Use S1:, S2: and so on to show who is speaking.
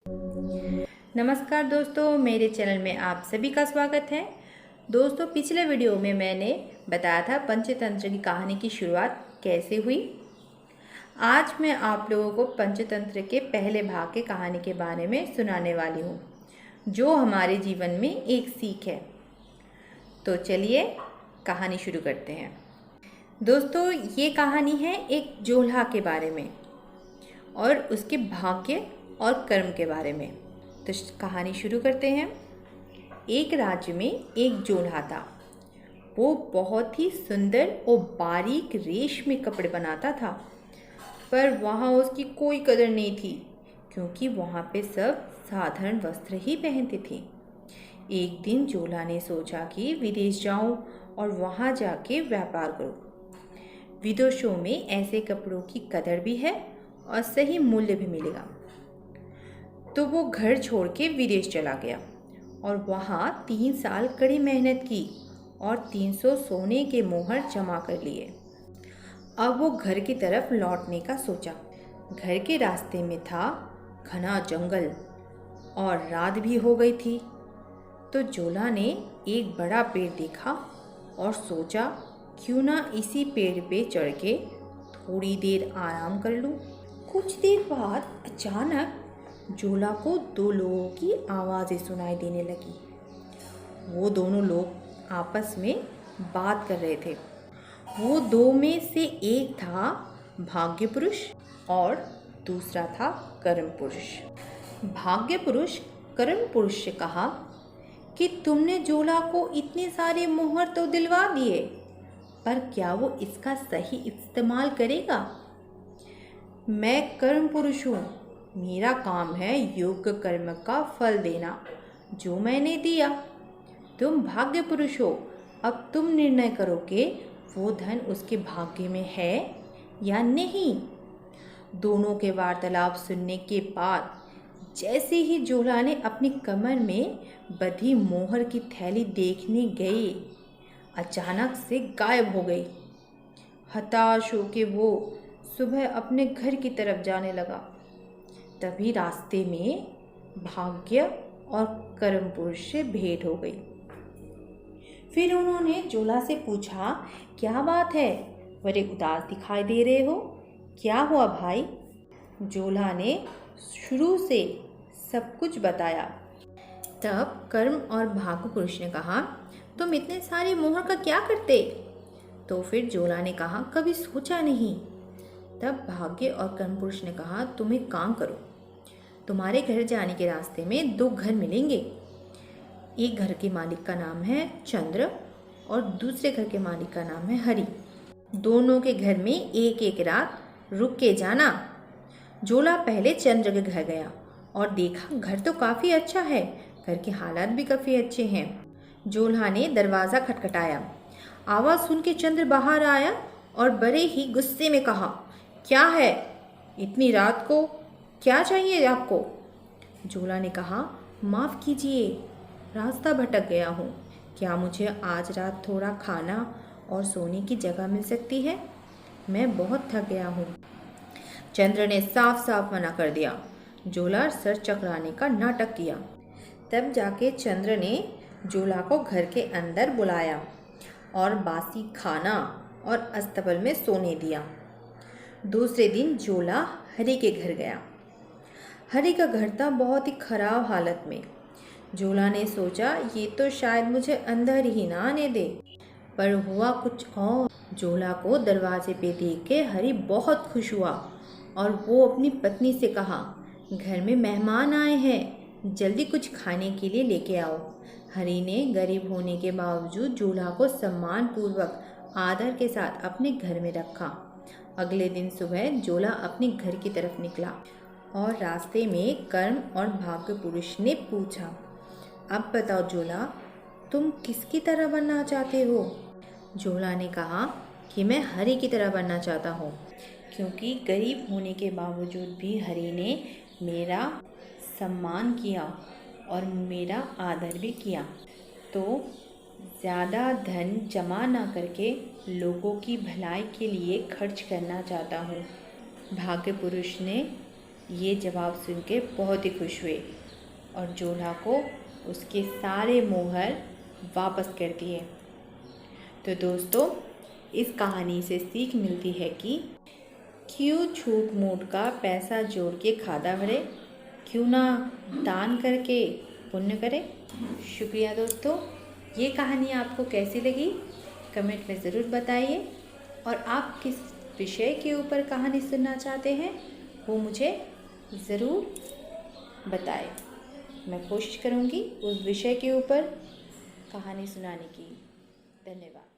S1: नमस्कार दोस्तों, मेरे चैनल में आप सभी का स्वागत है। दोस्तों, पिछले वीडियो में मैंने बताया था पंचतंत्र की कहानी की शुरुआत कैसे हुई। आज मैं आप लोगों को पंचतंत्र के पहले भाग के कहानी के बारे में सुनाने वाली हूँ, जो हमारे जीवन में एक सीख है। तो चलिए कहानी शुरू करते हैं। दोस्तों, ये कहानी है एक जोल्हा के बारे में और उसके भाग्य और कर्म के बारे में। तो कहानी शुरू करते हैं। एक राज्य में एक जोल्हा था। वो बहुत ही सुंदर और बारीक रेशमी कपड़े बनाता था, पर वहाँ उसकी कोई कदर नहीं थी, क्योंकि वहाँ पे सब साधारण वस्त्र ही पहनते थे। एक दिन जोल्हा ने सोचा कि विदेश जाऊं और वहाँ जाके व्यापार करूं। विदेशों में ऐसे कपड़ों की कदर भी है और सही मूल्य भी मिलेगा। तो वो घर छोड़ के विदेश चला गया और वहाँ 3 साल कड़ी मेहनत की और 300 सोने के मोहर जमा कर लिए। अब वो घर की तरफ लौटने का सोचा। घर के रास्ते में था घना जंगल और रात भी हो गई थी। तो जोल्हा ने एक बड़ा पेड़ देखा और सोचा, क्यों ना इसी पेड़ पे चढ़ के थोड़ी देर आराम कर लूं। कुछ देर बाद अचानक जोल्हा को 2 लोगों की आवाज़ें सुनाई देने लगी। वो दोनों लोग आपस में बात कर रहे थे। वो 2 में से एक था भाग्य पुरुष और दूसरा था कर्म पुरुष। भाग्य पुरुष कर्म पुरुष से कहा कि तुमने जोल्हा को इतने सारे मोहर तो दिलवा दिए, पर क्या वो इसका सही इस्तेमाल करेगा? मैं कर्म पुरुष हूँ, मेरा काम है योग्य कर्म का फल देना, जो मैंने दिया। तुम भाग्य पुरुष हो, अब तुम निर्णय करो कि वो धन उसके भाग्य में है या नहीं। दोनों के वार्तालाप सुनने के बाद जैसे ही जोल्हा ने अपनी कमर में बंधी मोहर की थैली देखने गए, अचानक से गायब हो गई। हताश होकर वो सुबह अपने घर की तरफ जाने लगा। तभी रास्ते में भाग्य और कर्म पुरुष से भेंट हो गई। फिर उन्होंने जोल्हा से पूछा, क्या बात है, बड़े उदास दिखाई दे रहे हो, क्या हुआ भाई? जोल्हा ने शुरू से सब कुछ बताया। तब कर्म और भाग्य पुरुष ने कहा, तुम इतने सारे मोहर का क्या करते? तो फिर जोल्हा ने कहा, कभी सोचा नहीं। तब भाग्य और कर्म पुरुष ने कहा, तुम एक काम करो, तुम्हारे घर जाने के रास्ते में 2 घर मिलेंगे। एक घर के मालिक का नाम है चंद्र और दूसरे घर के मालिक का नाम है हरि। दोनों के घर में एक एक रात रुक के जाना। जोल्हा पहले चंद्र के घर गया और देखा घर तो काफ़ी अच्छा है, घर के हालात भी काफ़ी अच्छे हैं। जोल्हा ने दरवाज़ा खटखटाया। आवाज़ सुन के चंद्र बाहर आया और बड़े ही गुस्से में कहा, क्या है, इतनी रात को क्या चाहिए आपको? जोल्हा ने कहा, माफ़ कीजिए, रास्ता भटक गया हूँ, क्या मुझे आज रात थोड़ा खाना और सोने की जगह मिल सकती है? मैं बहुत थक गया हूँ। चंद्र ने साफ साफ मना कर दिया। जोल्हा सर चकराने का नाटक किया। तब जाके चंद्र ने जोल्हा को घर के अंदर बुलाया और बासी खाना और अस्तबल में सोने दिया। दूसरे दिन जोल्हा हरि के घर गया। हरि का घर था बहुत ही खराब हालत में। जोल्हा ने सोचा, ये तो शायद मुझे अंदर ही ना आने दे, पर हुआ कुछ और। जोल्हा को दरवाजे पे देख के हरि बहुत खुश हुआ और वो अपनी पत्नी से कहा, घर में मेहमान आए हैं, जल्दी कुछ खाने के लिए लेके आओ। हरि ने गरीब होने के बावजूद जोल्हा को सम्मान पूर्वक आदर के साथ अपने घर में रखा। अगले दिन सुबह जोल्हा अपने घर की तरफ निकला और रास्ते में कर्म और भाग्य पुरुष ने पूछा, अब बताओ जोल्हा, तुम किसकी तरह बनना चाहते हो? जोल्हा ने कहा कि मैं हरि की तरह बनना चाहता हूँ, क्योंकि गरीब होने के बावजूद भी हरि ने मेरा सम्मान किया और मेरा आदर भी किया। तो ज़्यादा धन जमा ना करके लोगों की भलाई के लिए खर्च करना चाहता हूँ। भाग्य पुरुष ने ये जवाब सुन के बहुत ही खुश हुए और जोधा को उसके सारे मोहर वापस कर दिए। तो दोस्तों, इस कहानी से सीख मिलती है कि क्यों झूठ मूठ का पैसा जोड़ के खादा भरे, क्यों ना दान करके पुण्य करे। शुक्रिया दोस्तों, ये कहानी आपको कैसी लगी कमेंट में ज़रूर बताइए और आप किस विषय के ऊपर कहानी सुनना चाहते हैं वो मुझे ज़रूर बताएं। मैं कोशिश करूँगी उस विषय के ऊपर कहानी सुनाने की। धन्यवाद।